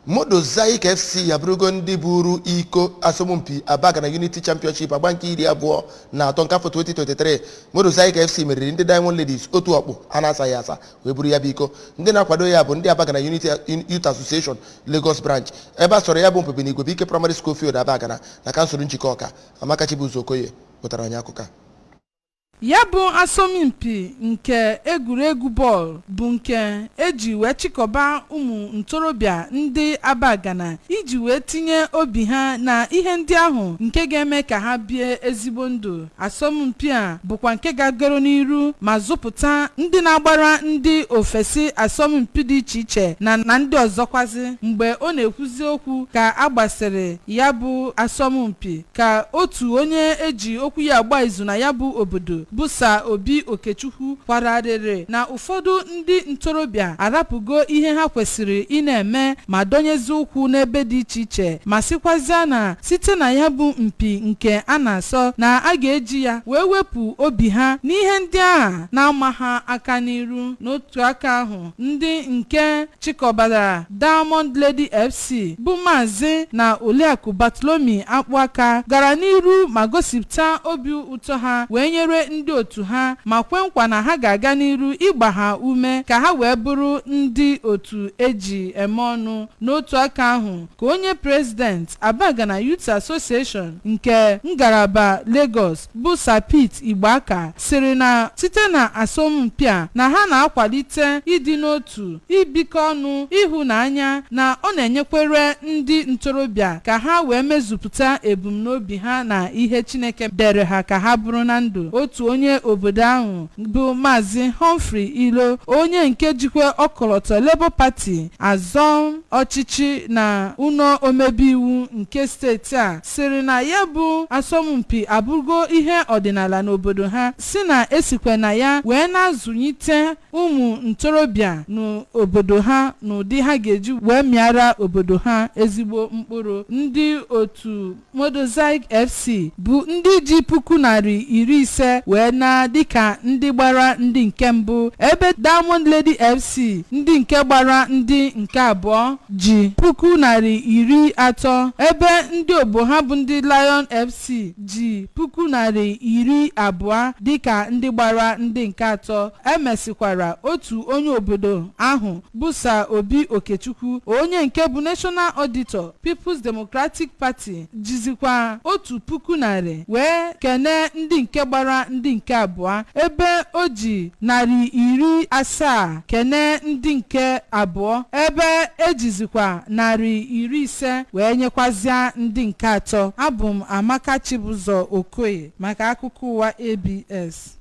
Modozaic FC abụrụgo ndị buru iko Asompi Abagana Unity Championship agba nke 23 na atọ nke afọ 2023. Modozaic FC meriri ndị Diamond Ladies otu ọkpụ a na-asaghị asa wee buru ya bụ iko. Ndị na-akwado ya bụ ndị Abagana Unity Youth Association Lagos Branch. Ebe a sọrọ ya bụ mpebe n'igwe Ike Primary School Field Abagana na kansụl njikọ Ọka. Amaka Chibuzo Okoye pụtara anyị akụkọ. Ya bụ asọmpi nke egwuregwu bọọlụ bụ nke eji wee chịkọba ụmụ ntorobịa ndị Abagana iji wee tinye obi ha na ihe ndị ahụ nke ga-eme ka ha bie ezigbo ndụ. Asọmpi a bụkwa nke gagoro n'iru ma zụpụta ndị na-agbara ndị ofesi asọmpi dị iche iche na ndị ọzọkwazi. Mgbe ọ na-ekwuzi okwu ka agbasịrị ya bụ asọmpi ka otu onye eji okwu ya agba izu na ya bụ obodo Busa Obi Okechukwu kwararịrị na ụfọdụ ndị ntorobịa arapụgo ihe ha kwesịrị ị na-eme ma dọnyezi ụkwụ n'ebe dị iche iche ma sịkwazịa na site na ya bụ mpi nke a na-asọ na a ga-eji ya wee wepụ obi ha n'ihe ndị agha na-ama ha aka n'iru. N'otu aka ahụ ndị nke chịkọbara Diamond Lady FC bụ Maazị na Oliakụ Batlomi Akpụaka gara n'iru ma gosipụta obi ụtọ ha wee nyere ndị otu ha ma kwe nkwa na ha ga-aga n'iru ịgba ha ume ka ha wee bụrụ ndị otu eji eme ọnụ. N'otu aka ahụ ka onye president Abagana Youth Association nke ngalaba Lagos bụ Sapit Igbaka sịrị na site na asọmpi a na ha na-akwalite ịdị n'otu, ibikọ ọnụ, ịhụnanya na ọ na-enyekwere ndị ntorobịa ka ha wee mezupụta ebumnobi ha na ihe Chineke dere ha ka ha bụrụ na ndụ. Otu onye obodo ahụ bụ Maazị Humphrey Ilo, onye nke jikwa ọkọlọtọ Labour Party azọ ọchịchị na ụlọ omebe iwu nke steeti a, sịrị na ya bụ asọmpi abụrụgo ihe ọdịnala n'obodo ha, si na esikwe na ya wee na-azụnyite ụmụ ntorobịa n'obodo ha n'ụdị ha ga-eji wee mịara obodo ha ezigbo mkpụrụ. Ndị otu Modozaic FC bụ ndị ji 150,000 wee na dịka ndị gbara ndị nke mbụ, ebe Diamond Lady FC ndị nke gbara ndị nke abụọ ji 130,000, ebe ndị ogbo ha bụ ndị Lion FC ji 220,000 dịka ndị gbara ndị nke atọ. Emesikwara otu onye obodo ahụ Busa Obi Okechukwu, onye nke bụ National Auditor People's Democratic Party, jizikwa 1,000 wee kene ndị nke gbara ndị nke abụọ, ebe o ji 700 kene ndị nke abụọ, ebe ejizikwa 50 wee nyekwazịa ndị nke atọ. Abụ m Amaka Chibuzo Okoye maka akụkọ ụwa ABS.